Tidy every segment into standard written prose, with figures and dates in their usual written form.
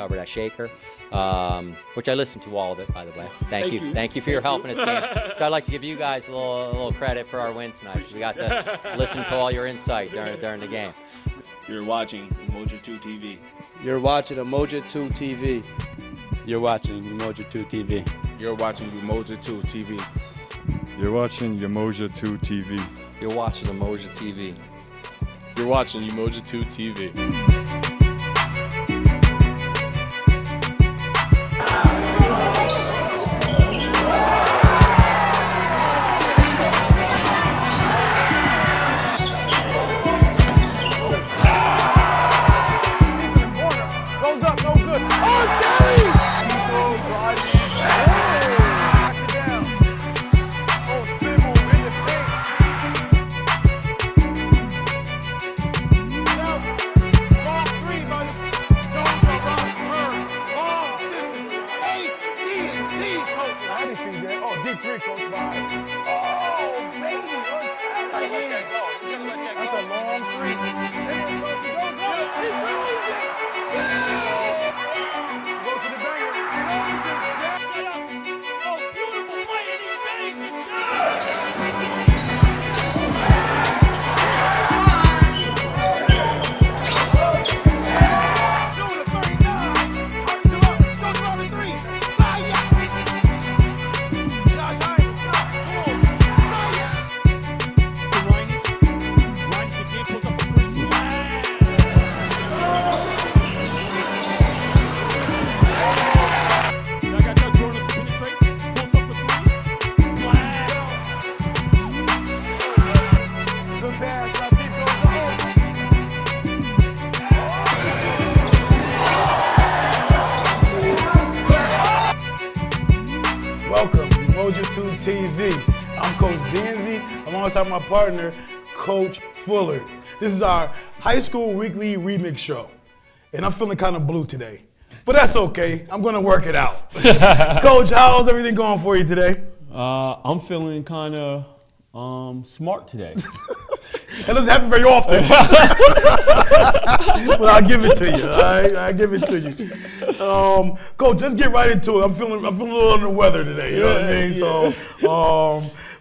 covered at Shaker, which I listened to all of it, by the way. Thank you. Thank you for your help in this game. So I'd like to give you guys a little credit for our win tonight. We got to listen to all your insight during the game. You're watching Umoja 2 TV. You're watching Umoja 2 TV. You're watching Umoja 2 TV. You're watching Umoja 2 TV. You're watching Umoja 2 TV. You're watching Umoja TV. You're watching Umoja 2 TV. Welcome to Umoja 2 TV. I'm Coach Danzy, alongside my partner, Coach Fuller. This is our high school weekly remix show, and I'm feeling kind of blue today, but that's okay. I'm going to work it out. Coach, how's everything going for you today? I'm feeling kind of smart today. It doesn't happen very often, but I'll give it to you. All right, I'll give it to you. Coach, let's get right into it. I'm feeling a little under the weather today. You know what I mean? So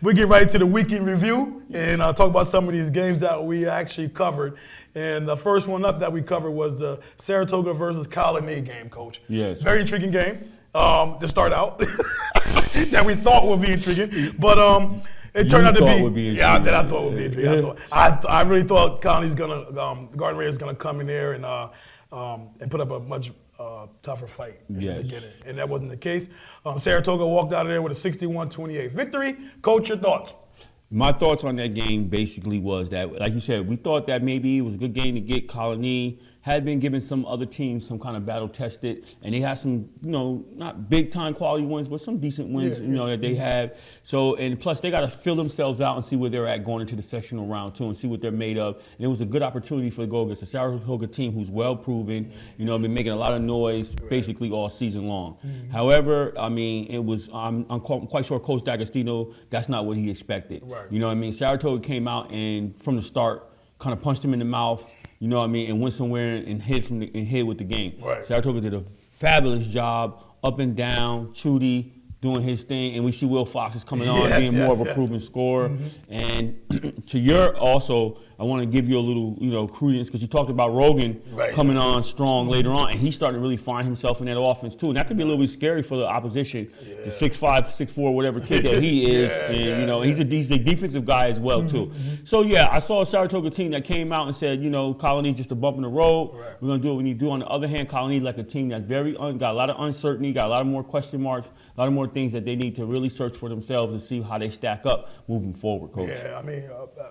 we'll get right to the weekend review and talk about some of these games that we actually covered. And the first one up that we covered was the Saratoga versus Colony game, Coach. Yes. Very intriguing game to start out that we thought would be intriguing, but it turned out to be. Yeah, that I thought would be intriguing. I really thought Colony's Garden Raiders gonna come in there and put up a much tougher fight in the beginning, and that wasn't the case. Saratoga walked out of there with a 61-28 victory. Coach, your thoughts? My thoughts on that game basically was that, like you said, we thought that maybe it was a good game to get. Colony had been giving some other teams some kind of battle tested, and they had some, not big time quality wins, but some decent wins, that they had. So, and plus they got to fill themselves out and see where they're at going into the sectional round too, and see what they're made of. And it was a good opportunity for the go against the Saratoga team who's well proven, been making a lot of noise basically all season long. However, I mean, it was, I'm quite sure Coach D'Agostino, that's not what he expected. Right. You know what I mean? Saratoga came out and from the start kind of punched him in the mouth. You know what I mean, and went somewhere and hid with the game. Right. Saratoga did a fabulous job, up and down, Chudy doing his thing, and we see Will Fox is coming on, being more of a proven scorer. And to your also, I want to give you a little, credence, because you talked about Rogan coming on strong later on, and he's starting to really find himself in that offense too, and that could be a little bit scary for the opposition, the 6'5", 6'4", whatever kid that he is, he's a defensive guy as well too. So yeah, I saw a Saratoga team that came out and said, Colony's just a bump in the road. We're gonna do what we need to do. On the other hand, Colony's like a team that's got a lot of uncertainty, got a lot of more question marks, a lot of more things that they need to really search for themselves and see how they stack up moving forward, Coach. Yeah, I mean,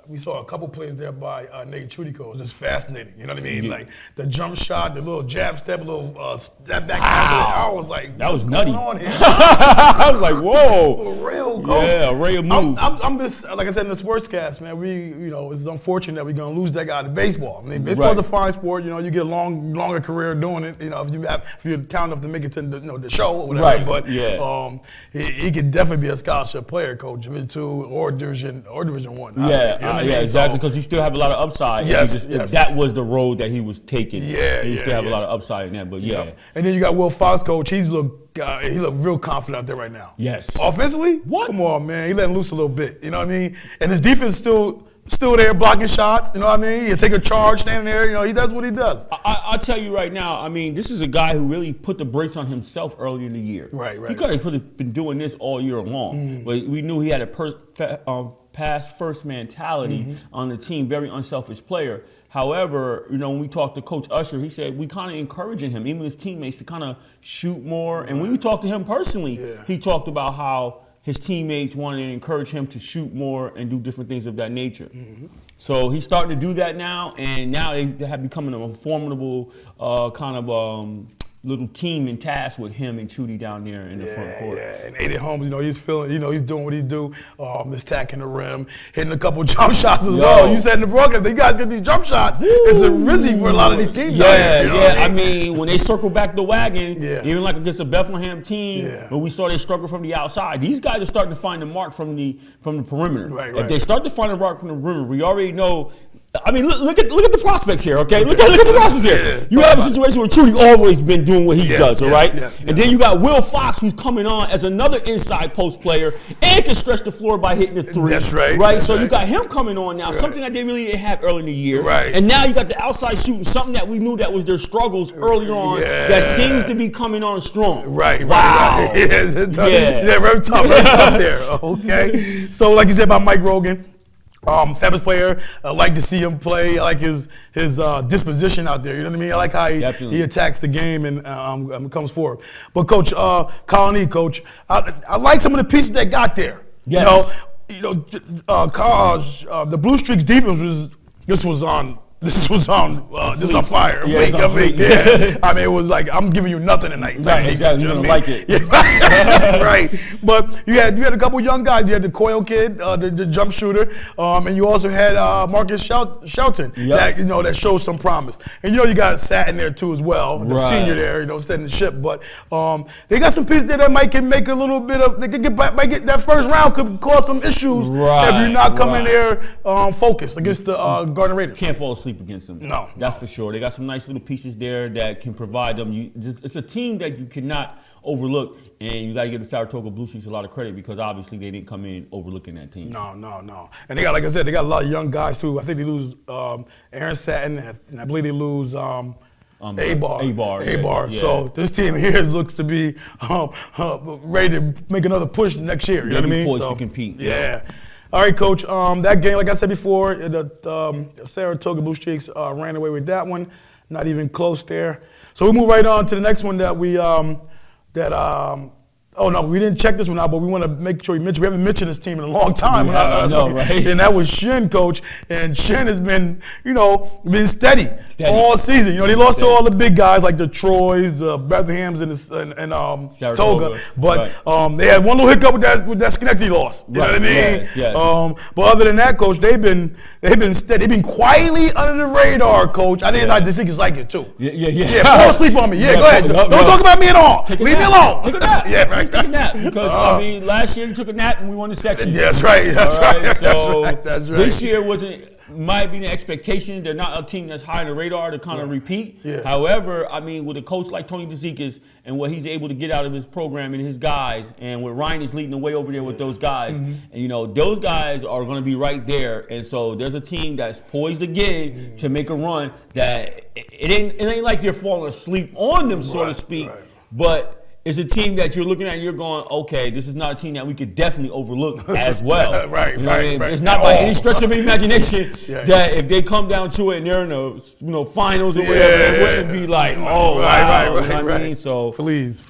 we saw a couple plays there by Nate Chudico. It was just fascinating. You know what I mean? Like the jump shot, the little jab step, a little step back. I was like, that was nutty. What's going on here? I was like, whoa. For real, Coach. Yeah, array of moves. I'm just, like I said in the sportscast, man, it's unfortunate that we're going to lose that guy to baseball. I mean, baseball's a fine sport. You get a longer career doing it, if you're talented enough to make it to the show or whatever. Right. But, yeah. he could definitely be a scholarship player, coach, Division 2 or Division 1. Yeah, You know what I mean? exactly. So- Because he still have a lot of upside. And Yes, he just, yes. that was the road that he was taking. Yeah, he yeah, still have a yeah. lot of upside in that. But yeah, Yeah. And then you got Will Fox, coach. He look real confident out there right now. Yes. Offensively, What? Come on, man. He letting loose a little bit. You know what I mean? And his defense is still there blocking shots. You know what I mean? He'll take a charge standing there. You know, he does what he does. I'll tell you right now, I mean, this is a guy who really put the brakes on himself early in the year. Right. He could have been doing this all year long, but we knew he had a pass first mentality on the team, very unselfish player. However, you know, when we talked to Coach Usher, he said we kind of encouraging him, even his teammates, to kind of shoot more. And when we talked to him personally, he talked about how his teammates wanted to encourage him to shoot more and do different things of that nature. So he's starting to do that now, and now they have become a formidable kind of little team and task with him and Chudy down there in the front court. Yeah, and Aiden Holmes, you know, he's feeling, you know, he's doing what he do, attacking the rim, hitting a couple jump shots as well. You said in the broadcast, you guys get these jump shots. It's a rizzy for a lot of these teams. out here, you know what I mean, when they circle back the wagon, Yeah. even like against a Bethlehem team, Yeah. where we saw they struggle from the outside, these guys are starting to find the mark from the perimeter. Right, If right. they start to find the mark from the perimeter, we already know. I mean, look at the prospects here, okay? Look at the prospects here. Yeah, You have a situation where Chudy always been doing what he does, all right? yes, And then you got Will Fox, who's coming on as another inside post player and can stretch the floor by hitting the three. That's right, Right? that's So you right. got him coming on now, something that they really didn't have early in the year. Right. And now you got the outside shooting, something that we knew that was their struggles earlier on that seems to be coming on strong. Right. Wow. Right. It's tough. Yeah. Yeah, very tough. Very tough there. Okay. So, like you said about Mike Rogan, fabulous player. I like to see him play. I like his disposition out there. You know what I mean? I like how he attacks the game and comes forward. But Coach Colony, Coach, I like some of the pieces that got there. Yes. The Blue Streaks defense was on fire. Yeah, it's on fleek. Yeah. I mean, it was like, I'm giving you nothing tonight. Right, exactly. You're You know going what to I like mean? it. Yeah. Right. But you had a couple young guys. You had the Coyle kid, the jump shooter, and you also had Marcus Shelton that shows some promise. And you got Satin there too as well, the senior there, setting the ship. But they got some pieces there that might can make a little bit of. They could might get that first round could cause some issues if you're not coming there focused against the Gardner Raiders. Can't fall asleep against them. No. That's for sure. They got some nice little pieces there that can provide them. It's a team that you cannot overlook, and you got to give the Saratoga Blue Streaks a lot of credit because obviously they didn't come in overlooking that team. No. And they got, like I said, they got a lot of young guys too. I think they lose Aaron Satin, and I believe they lose A-Bar. Yeah. So this team here looks to be ready to make another push next year. You know what I mean? Poised So, to compete. Yeah. All right, Coach. That game, like I said before, the Saratoga Blue Streaks ran away with that one. Not even close there. So we move right on to the next one that we oh no, we didn't check this one out, but we want to make sure we haven't mentioned this team in a long time. I know, right? And that was Shin, Coach. And Shin has been, been steady all season. They lost to all the big guys like the Troys, Bethlehams, and Toga. But they had one little hiccup with that Schenectady loss. You know what I mean? Yes. But other than that, Coach, they've been steady. They've been quietly under the radar, Coach. I think the Ziggers like it too. Yeah. Fall asleep on me. Yeah, go ahead. Don't talk about me at all. Leave me alone. Take a nap. Yeah, right. Take a nap because last year you took a nap and we won the section. That's right. So That's right. this year might be the expectation. They're not a team that's high on the radar to kind of repeat. Yeah. However, I mean, with a coach like Tony DeZiekis and what he's able to get out of his program and his guys, and with Ryan is leading the way over there with those guys, and those guys are going to be right there. And so there's a team that's poised again to make a run. That it ain't like you're falling asleep on them, so to speak, but it's a team that you're looking at and you're going, okay, this is not a team that we could definitely overlook as well. Right. It's not by any stretch of imagination that if they come down to it and they're in the finals or whatever, it wouldn't be like, wow. Right. You know what I mean? So please.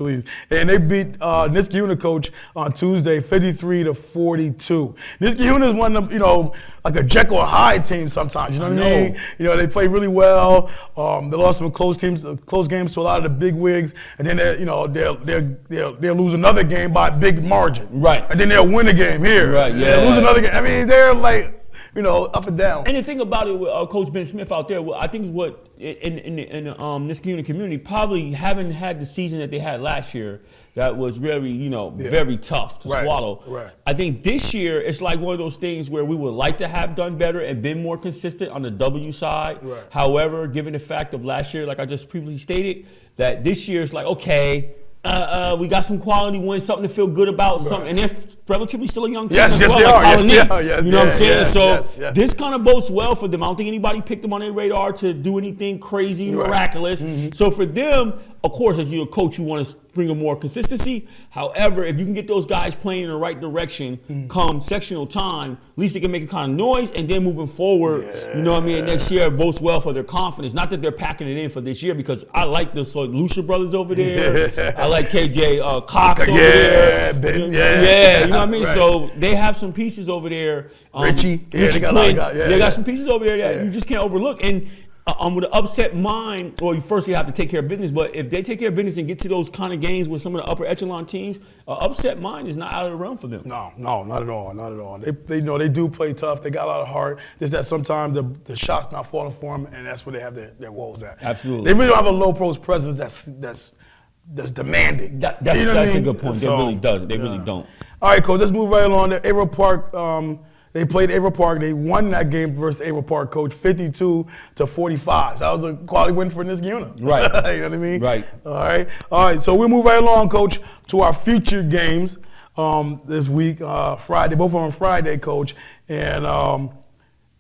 And they beat Niskayuna, Coach, on Tuesday, 53-42. Niskayuna is one of them, like a Jekyll and Hyde team sometimes. You know what I mean? They play really well. They lost some close games to a lot of the big wigs, and then they'll lose another game by a big margin. Right. And then they'll win a game here. Right. Yeah. They'll lose another game. I mean, they're like, up and down. And the thing about it with Coach Ben Smith out there, I think is what in this community probably haven't had the season that they had last year. That was very, very tough to swallow. Right. I think this year it's like one of those things where we would like to have done better and been more consistent on the W side. Right. However, given the fact of last year, like I just previously stated, that this year is like, okay, we got some quality wins, something to feel good about, something, and they're relatively still a young team as well. They are. Colin Yes, Lee. they are. Yes, You know what I'm saying? yes, So yes. this kind of bodes well for them. I don't think anybody picked them on their radar to do anything crazy, miraculous. So for them, of course, as you're a coach, you want to bring a more consistency. However, if you can get those guys playing in the right direction come sectional time, at least they can make a kind of noise, and then moving forward, you know what I mean, next year bodes well for their confidence. Not that they're packing it in for this year, because I like the Lucia brothers over there. I like KJ Cox over there. You know what I mean? Right. So they have some pieces over there. Richie. Yeah, they got a lot of guys. Yeah, they yeah. got some pieces over there that you just can't overlook. And with an upset mind, well, first you have to take care of business. But if they take care of business and get to those kind of games with some of the upper echelon teams, an upset mind is not out of the realm for them. No, not at all, not at all. They they do play tough. They got a lot of heart. Just that sometimes the shots not falling for them, and that's where they have their woes at. Absolutely. They really don't have a low post presence that's demanding. That's You know what I a mean? good point. So, they really doesn't. They really don't. All right, Coach, let's move right along to Averill Park. They played Averill Park. They won that game versus Averill Park, Coach, 52-45. So that was a quality win for Niskayuna. Right. You know what I mean? Right. All right. So we'll move right along, Coach, to our future games this week. Friday, both of them on Friday, Coach. And,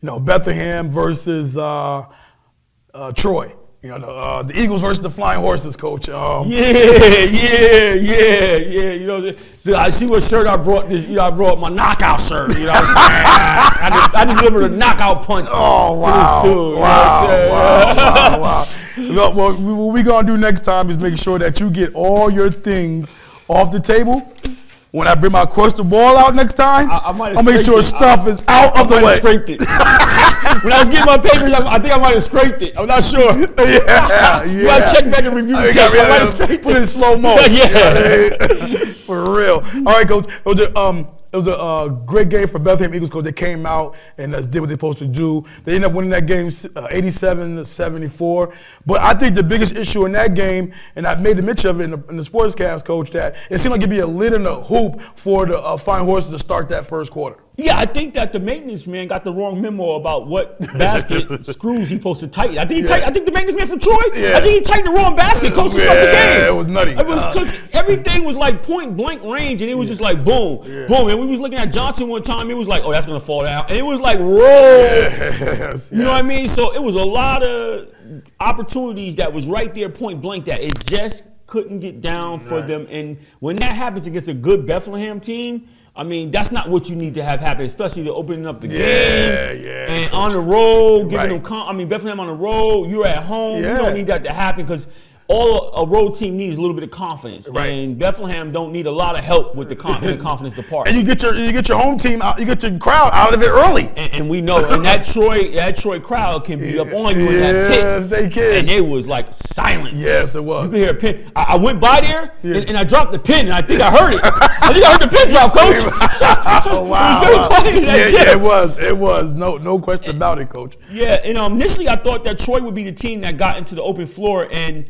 Bethlehem versus Troy. The Eagles versus the Flying Horses, Coach. Yeah. So I see what shirt I brought. I brought my knockout shirt. You know what I'm saying? I delivered a knockout punch to this dude. Wow. Look, what we're going to do next time is make sure that you get all your things off the table. When I bring my crystal ball out next time, I'll make sure stuff is out of the way. Scraped it. When I was getting my papers, I think I might have scraped it. I'm not sure. Yeah. You got to check back and review the tape. I might have scraped Put it it. in slow mo. Yeah. For real. All right, Coach. It was a great game for Bethlehem Eagles, Coach. They came out and did what they're supposed to do. They ended up winning that game 87-74. But I think the biggest issue in that game, and I made the mention of it in the sportscast, Coach, that it seemed like it'd be a lid in the hoop for the Flying Horses to start that first quarter. Yeah, I think that the maintenance man got the wrong memo about what basket screws he's supposed to tighten. I think I think the maintenance man from Troy, I think he tightened the wrong basket, Coach, to start the game. It was nutty. It was because everything was like point blank range, and it was just like boom, boom. And we was looking at Johnson one time, it was like, oh, that's gonna fall down, and it was like roll. Yes. You know what I mean? So it was a lot of opportunities that was right there, point blank, that it just couldn't get down for them. And when that happens against a good Bethlehem team, I mean, that's not what you need to have happen, especially to opening up the game and on the road, giving them. Bethlehem on the road, you're at home. You don't need that to happen because all a road team needs a little bit of confidence, and Bethlehem don't need a lot of help with the confidence department. And you get your home team out, you get your crowd out of it early. And we know, and that Troy crowd can be up on you in that pit. Yes, they can. And it was like silence. Yes, it was. You could hear a pin. I went by there and I dropped the pin, and I think I heard it. I think I heard the pin drop, Coach. Oh, wow. It was very quiet in that gym. It was. No question about it, Coach. Yeah, and initially I thought that Troy would be the team that got into the open floor and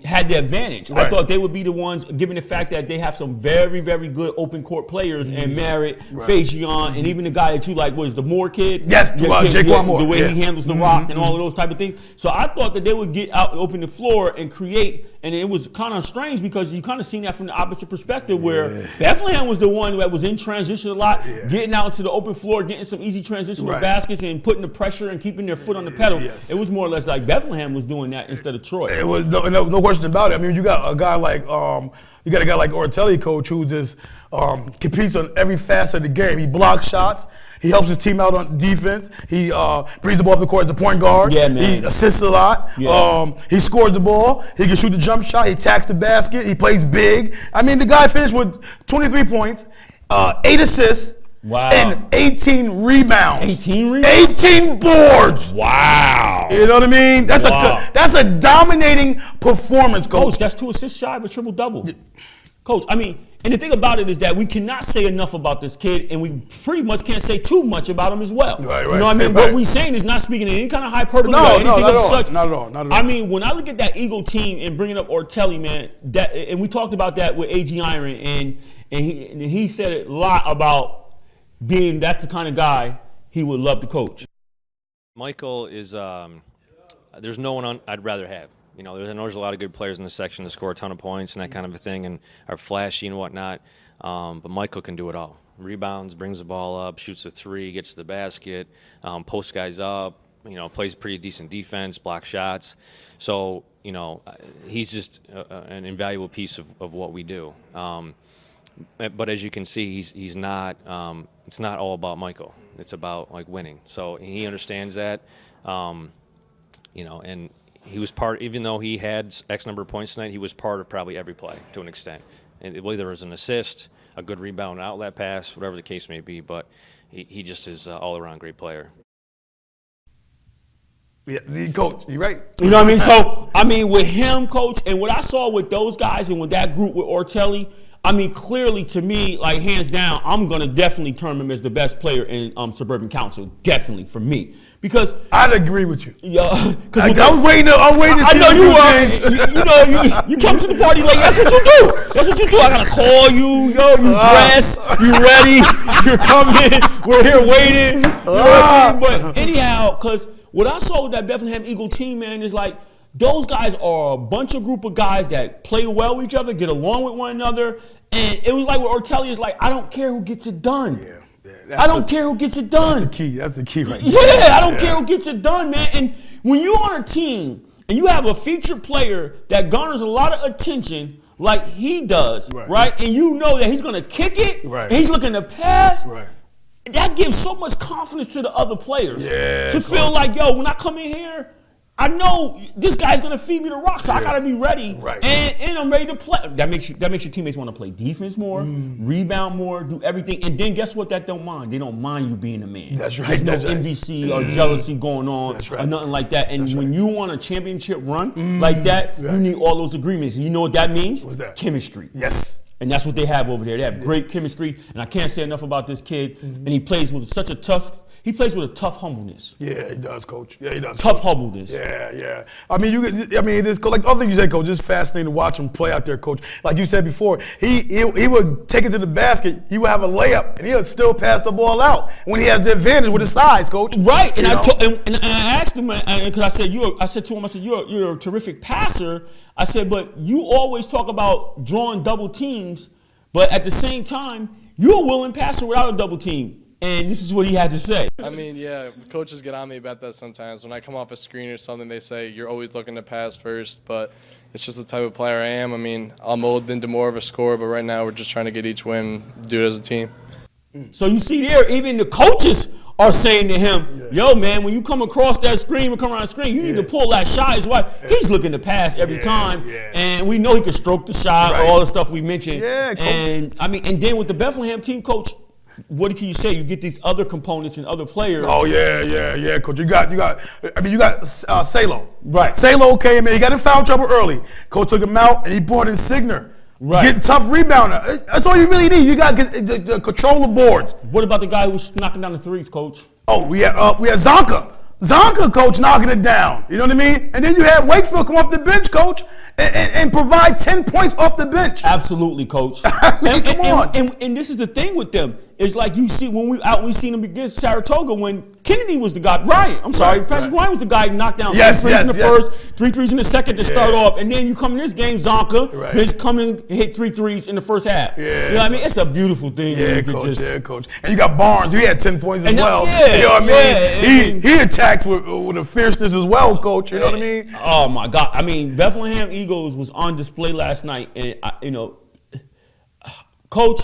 had the advantage. I thought they would be the ones, given the fact that they have some very, very good open court players, and Merritt, Faison, and even the guy that you like was the Moore kid. Yes, Jaquan Moore. The way he handles the rock and all of those type of things. So I thought that they would get out and open the floor and create, and it was kind of strange because you kind of seen that from the opposite perspective where Bethlehem was the one that was in transition a lot, getting out to the open floor, getting some easy transition with baskets and putting the pressure and keeping their foot on the pedal. It was more or less like Bethlehem was doing that instead of Troy. It was no question about it. I mean, you got a guy like Ortelli, Coach, who just competes on every facet of the game. He blocks shots. He helps his team out on defense. He brings the ball up the court as a point guard. Yeah, man. He assists a lot. Yeah. He scores the ball. He can shoot the jump shot. He attacks the basket. He plays big. I mean, the guy finished with 23 points, 8 assists, and 18 rebounds. 18 rebounds? 18 boards. Wow. You know what I mean? That's a dominating performance, Coach. That's 2 assists shy of a triple-double. Coach, I mean, and the thing about it is that we cannot say enough about this kid, and we pretty much can't say too much about him as well. Right, you know what I mean? right. What we're saying is not speaking in any kind of hyperbole No, or anything not at of all, such. not at all, not at all. I mean, when I look at that Eagle team and bringing up Ortelli, man, and we talked about that with A.G. Iron, and he said a lot about being that's the kind of guy he would love to coach. Michael is there's no one I'd rather have. You know, there's a lot of good players in this section that score a ton of points and that kind of a thing and are flashy and whatnot. But Michael can do it all. Rebounds, brings the ball up, shoots a three, gets to the basket, posts guys up, you know, plays pretty decent defense, blocks shots. So, you know, he's just an invaluable piece of what we do. But as you can see, he's not. It's not all about Michael. It's about like winning. So he understands that. You know, and he was part. Even though he had X number of points tonight, he was part of probably every play to an extent. And whether it was an assist, a good rebound, an outlet pass, whatever the case may be. But he just is an all-around great player. Yeah, Coach, you right. You know what I mean? So, I mean, with him, Coach, and what I saw with those guys and with that group with Ortelli, I mean, clearly to me, like hands down, I'm going to definitely term him as the best player in Suburban Council. Definitely for me. Because I'd agree with you. Yeah, I'm waiting to see. I know you are. You come to the party like that's what you do. That's what you do. I gotta call you. Yo, you dress. You ready? You're coming. We're here waiting. You know what I mean? But anyhow, because what I saw with that Bethlehem Eagle team, man, is like those guys are a bunch of group of guys that play well with each other, get along with one another, and it was like with Ortelli is like I don't care who gets it done. Yeah. I don't care who gets it done. That's the key right there. Yeah, I don't care who gets it done, man. And when you're on a team and you have a featured player that garners a lot of attention like he does, right? And you know that he's going to kick it, and he's looking to pass, that gives so much confidence to the other players to feel like, yo, when I come in here, I know this guy's gonna feed me the rock, so I gotta be ready, and I'm ready to play. That makes your teammates want to play defense more, rebound more, do everything, and then guess what? That don't mind. They don't mind you being a man. That's right. There's no MVC or jealousy going on or nothing like that. And when you want a championship run like that, you need all those agreements. And you know what that means? What's that? Chemistry. Yes. And that's what they have over there. They have great chemistry, and I can't say enough about this kid. And he plays with such a tough. He plays with a tough humbleness. Yeah, he does, Coach. Yeah, he does. Tough humbleness. Yeah. I mean, this like other things you said, Coach. It's fascinating to watch him play out there, Coach. Like you said before, he would take it to the basket. He would have a layup, and he would still pass the ball out when he has the advantage with his size, Coach. Right. And I asked him because I said to him, you're a terrific passer. I said, but you always talk about drawing double teams, but at the same time, you're a willing passer without a double team. And this is what he had to say. I mean, yeah, coaches get on me about that sometimes. When I come off a screen or something, they say, you're always looking to pass first, but it's just the type of player I am. I mean, I'll mold into more of a scorer, but right now we're just trying to get each win, do it as a team. So you see there, even the coaches are saying to him, yo, man, when you come across that screen or come around the screen, you need to pull that shot as well. He's looking to pass every time, and we know he can stroke the shot, all the stuff we mentioned. And I mean, and then with the Bethlehem team, Coach, what can you say? You get these other components and other players. Oh yeah, Coach. You got Salo. Right. Salo came in. He got in foul trouble early. Coach took him out, and he brought in Signer. Right. Getting tough rebounder. That's all you really need. You guys get the control the boards. What about the guy who's knocking down the threes, Coach? Oh, we had Zonka. Zonka, Coach, knocking it down. You know what I mean? And then you had Wakefield come off the bench, Coach, and provide 10 points off the bench. Absolutely, Coach. I mean, come on. And this is the thing with them. It's like you see when we seen them against Saratoga when Kennedy was the guy. Patrick Bryant was the guy who knocked down 3 threes in the first, 3 threes in the second to start off. And then you come in this game, Zonka is coming and hit 3 threes in the first half. Yeah. You know what I mean? It's a beautiful thing. Yeah, Coach. And you got Barnes. He had 10 points as well. Yeah, you know what I mean? He attacks with a fierceness as well, Coach. You know what I mean? Oh, my God. I mean, Bethlehem Eagles was on display last night. And, Coach,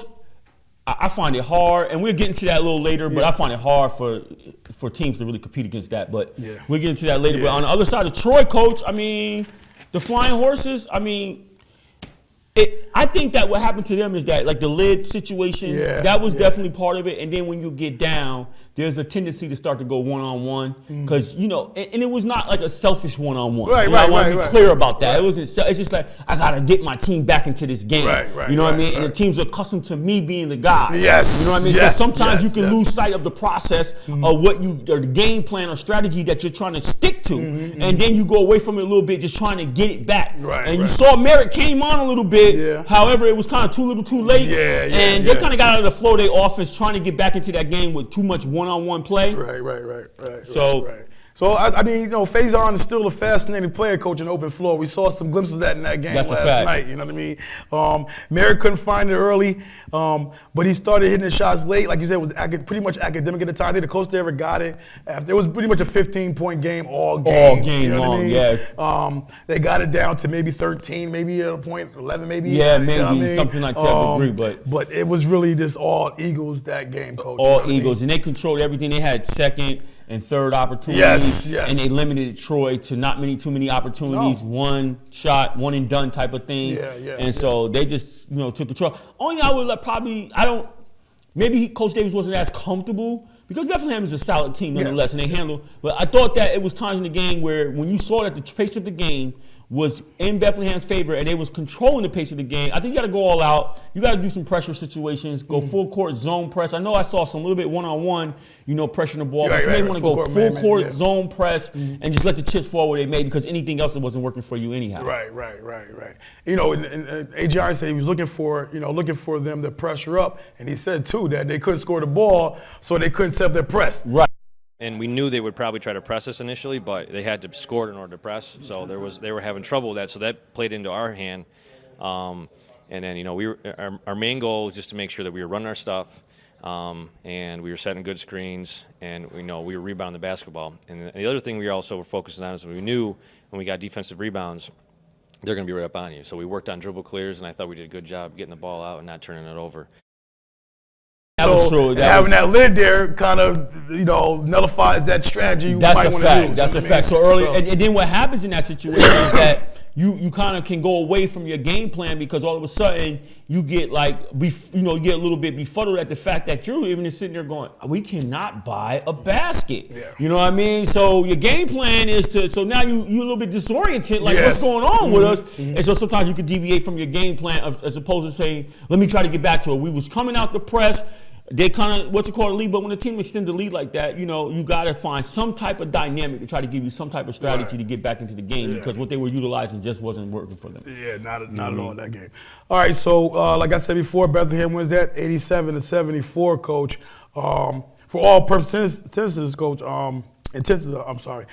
I find it hard, and we'll get into that a little later, but I find it hard for teams to really compete against that. But we'll get into that later. But on the other side of Troy, Coach, I mean, the Flying Horses, I mean, I think that what happened to them is that, like, the lid situation, that was definitely part of it. And then when you get down there's a tendency to start to go one-on-one because, you know, and it was not like a selfish one-on-one. Right, you know, right, I want to right, be right. clear about that. Right. It wasn't. It's just like I gotta get my team back into this game. Right, you know what I mean? right. And the team's accustomed to me being the guy. Yes, You know what I mean? yes, so sometimes yes, you can yes. lose sight of the process of what you, or the game plan or strategy that you're trying to stick to, and then you go away from it a little bit, just trying to get it back. Right, and you right. saw Merritt came on a little bit. Yeah. However, it was kind of too little, too late. Yeah, yeah, and yeah. they kind of got out of the flow of their offense, trying to get back into that game with too much one-on-one play. Right. So- right. So I mean, you know, Faison is still a fascinating player, coach, in open floor. We saw some glimpses of that in that game That's a last fact. night. You know what I mean? Merritt couldn't find it early, but he started hitting the shots late. Like you said, it was pretty much academic at the time. I think the closest they ever got it. After, it was pretty much a 15-point game all game. All game you know long, what I mean? yeah. They got it down to maybe 13, maybe at a point 11, maybe. Yeah, you know what I maybe, mean? something like that, I agree, But it was really just all Eagles that game, coach. you know All what I mean? Eagles, and they controlled everything. They had second and third opportunities, Yes. and they limited Troy to not too many opportunities, one shot, one and done type of thing. Yeah, and so they just took control. Only I would maybe Coach Davis wasn't as comfortable because Bethlehem is a solid team nonetheless, and they handle. But I thought that it was times in the game where when you saw that the pace of the game was in Bethlehem's favor and they was controlling the pace of the game, I think you got to go all out. You got to do some pressure situations, go full court zone press. I know I saw some little bit one-on-one, pressuring the ball, but you may want to go full court zone press and just let the chips fall where they may because anything else that wasn't working for you anyhow. Right. You know, and A.J. said he was looking for them to pressure up, and he said too that they couldn't score the ball, so they couldn't set up their press. Right. And we knew they would probably try to press us initially, but they had to score it in order to press. So they were having trouble with that. So that played into our hand. And then our main goal was just to make sure that we were running our stuff, and we were setting good screens, and we were rebounding the basketball. And the other thing we also were focusing on is we knew when we got defensive rebounds, they're going to be right up on you. So we worked on dribble clears, and I thought we did a good job getting the ball out and not turning it over. That was true. Having that lid there kind of, nullifies that strategy. That's a fact. That's a fact. So early, and then what happens in that situation is that you kind of can go away from your game plan because all of a sudden you get you get a little bit befuddled at the fact that you're even sitting there going, we cannot buy a basket. Yeah. You know what I mean? So your game plan is so now you're a little bit disoriented, like what's going on with us? And so sometimes you could deviate from your game plan as opposed to saying, let me try to get back to it. We was coming out the press. They kind of, a lead, but when the team extends the lead like that, you got to find some type of dynamic to try to give you some type of strategy to get back into the game because what they were utilizing just wasn't working for them. Yeah, not at all in that game. All right, so like I said before, Bethlehem wins that 87-74, coach. For all purposes, coach. I'm sorry.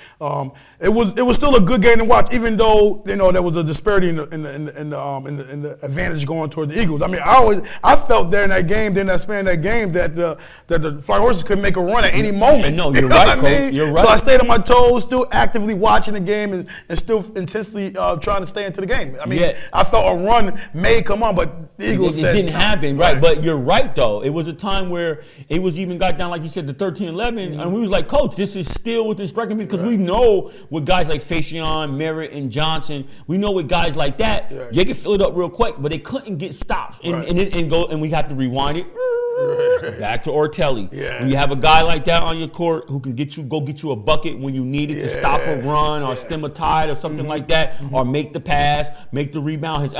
It was still a good game to watch, even though there was a disparity in the advantage going toward the Eagles. I mean, I felt during that span of that game that the Flying Horses could make a run at any moment. No, you're right, Coach. You're right. So I stayed on my toes, still actively watching the game and still intensely trying to stay into the game. I mean, I felt a run may come on, but the Eagles said it didn't no. happen, right? But you're right, though. It was a time where it was even got down, like you said, to 13-11, and we was like, Coach, this is still within striking because we know with guys like Faison, Merritt, and Johnson, we know with guys like that, they can fill it up real quick, but they couldn't get stops and we have to rewind it back to Ortelli. Yeah. When you have a guy like that on your court who can get you a bucket when you need it to stop a run or stem a tide or something like that, or make the pass, make the rebound.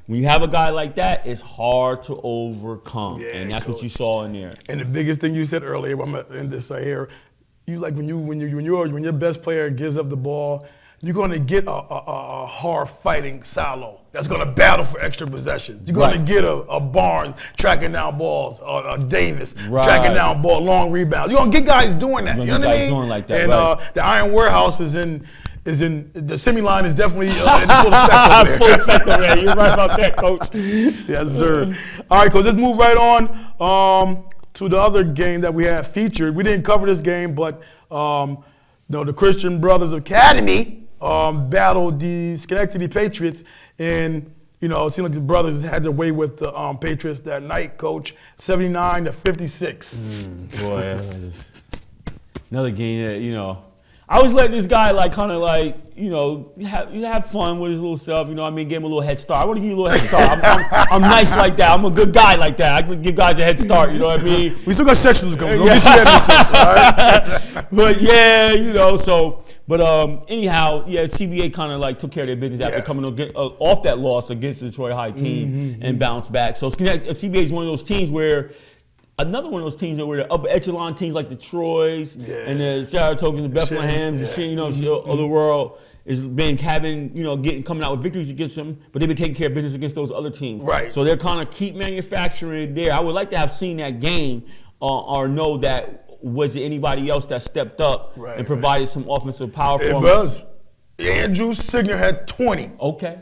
When you have a guy like that, it's hard to overcome, and that's what you saw in there. And the biggest thing you said earlier, I'm gonna end this right here. You like when your best player gives up the ball, you're going to get a hard fighting Salo that's going to battle for extra possessions. You're going to get a Barnes tracking down balls, a Davis tracking down ball, long rebounds. You're going to get guys doing that. You know what I mean? Doing like that, and the Iron Warehouse is in the semi-line is definitely in full effect over there. Full effect over there. You're right about that, Coach. Yes, sir. All right, Coach, let's move right on. To the other game that we had featured. We didn't cover this game, but the Christian Brothers Academy battled the Schenectady Patriots, and it seemed like the brothers had their way with the Patriots that night, Coach, 79-56. Boy, another game that I was letting this guy have fun with his little self. You know what I mean? Give him a little head start. I want to give you a little head start. I'm nice like that. I'm a good guy like that. I can give guys a head start. You know what I mean? We still got sectionals coming. We'll get you that in a second, all right? But yeah, so. But anyhow, CBA kind of took care of their business after coming off that loss against the Detroit High team and bounced back. So CBA is one of those teams where. Another one of those teams that were the upper echelon teams like the Troys and the Saratogas, the Bethlehams, of the world is been coming out with victories against them, but they've been taking care of business against those other teams. Right. So they're kind of keep manufacturing there. I would like to have seen that game or know that was it anybody else that stepped up and provided some offensive power for them. It was. Andrew Signer had 20. Okay.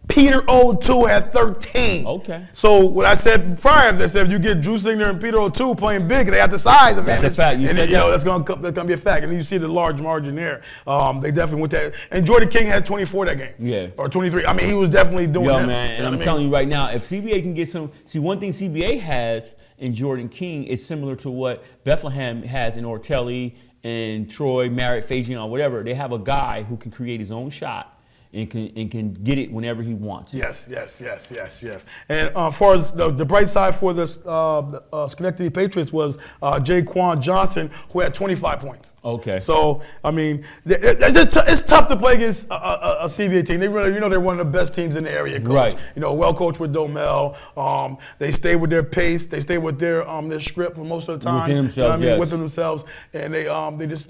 Peter O'Toole had 13. Okay. So what I said prior, I said if you get Drew Signer and Peter O'Toole playing big, they have the size advantage. That's a fact. That's gonna be a fact. And you see the large margin there. They definitely went that. And Jordan King had 24 that game. Yeah. Or 23. I mean, he was definitely doing that. Man, and I'm telling you right now, if CBA can get one thing CBA has in Jordan King is similar to what Bethlehem has in Ortelli and Troy, Merritt, Fagion, whatever. They have a guy who can create his own shot. And can get it whenever he wants. Yes. And as far as the bright side for the Schenectady Patriots was Jaquan Johnson, who had 25 points. Okay. So I mean, it's tough to play against a CBA team. They really, they're one of the best teams in the area. Coach. Right. Well coached with Domel. They stay with their pace. They stay with their script for most of the time. Within themselves, Within themselves, and they just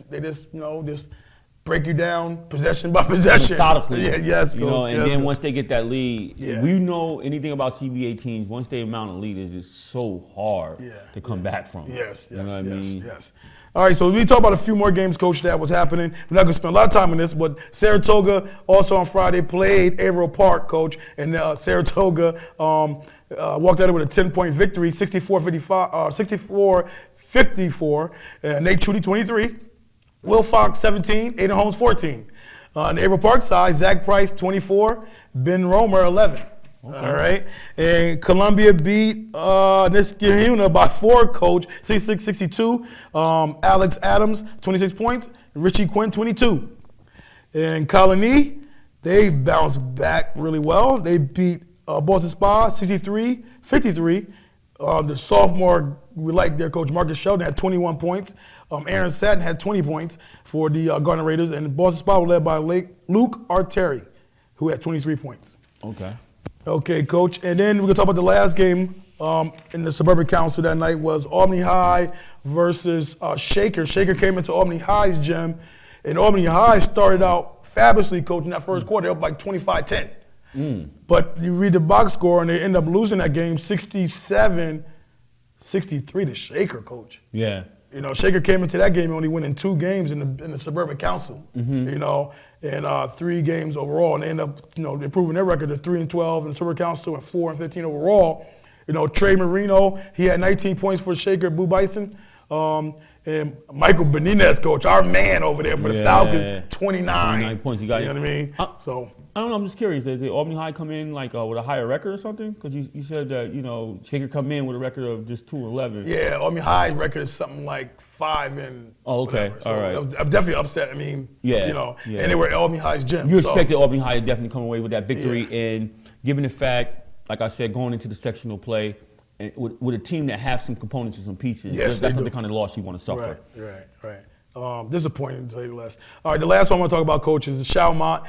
break you down possession by possession. Methodically. Yes. Then once they get that lead, we know anything about CBA teams, once they mount a lead, it's just so hard to come back from. Yes. You know what I mean? Yes. All right, so we talk about a few more games, Coach, that was happening. We're not going to spend a lot of time on this, but Saratoga also on Friday played Averill Park, Coach, and Saratoga walked out with a 10-point victory, 64-54. Nate Chudy, 23. Will Fox, 17. Aiden Holmes, 14. On the Averill Park side, Zach Price, 24. Ben Romer, 11. Okay. All right. And Columbia beat Niskayuna by 4, Coach, 66-62. Alex Adams, 26 points. Richie Quinn, 22. And Colony, they bounced back really well. They beat Boston Spa, 63-53. The sophomore, we like their coach, Marcus Sheldon, had 21 points. Aaron Satin had 20 points for the Gardner Raiders, and Boston Spa was led by Luke Arteri, who had 23 points. Okay, Coach. And then we're going to talk about the last game in the Suburban Council that night was Albany High versus Shaker. Shaker came into Albany High's gym, and Albany High started out fabulously, Coach, in that first quarter. They were up 25-10. But you read the box score, and they end up losing that game 67-63 to Shaker, Coach. Yeah. Shaker came into that game only winning 2 games in the Suburban Council, and 3 games overall. And they end up, improving their record to 3-12 in the Suburban Council and 4-15 overall. Trey Marino, he had 19 points for Shaker, Blue Bison. And Michael Benitez, Coach, our man over there for the Falcons, 29 points. You got what I mean? I don't know. I'm just curious. Did Albany High come in with a higher record or something? Because you said that Shaker come in with a record of just 2-11. Yeah, Albany High record is something like 5 and. Oh, okay. So all right. I'm definitely upset. I mean, and they were at Albany High's gym. You expected Albany High to definitely come away with that victory, and given the fact, like I said, going into the sectional play. With a team that has some components and some pieces, that's not the kind of loss you want to suffer. Right. Disappointing, to say the least. All right, the last one I want to talk about, Coach, is Chalmont.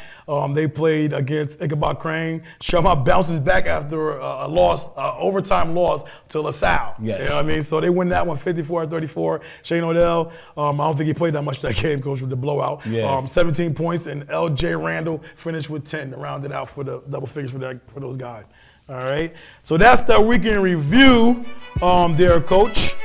They played against Ichabod Crane. Chalmont bounces back after a loss, overtime loss to LaSalle. Yes. You know what I mean? So they win that one 54-34. Shane Odell, I don't think he played that much that game, Coach, with the blowout. Yes. 17 points, and L.J. Randall finished with 10 to round it out for the double figures for those guys. All right, so that's the weekend review there, Coach.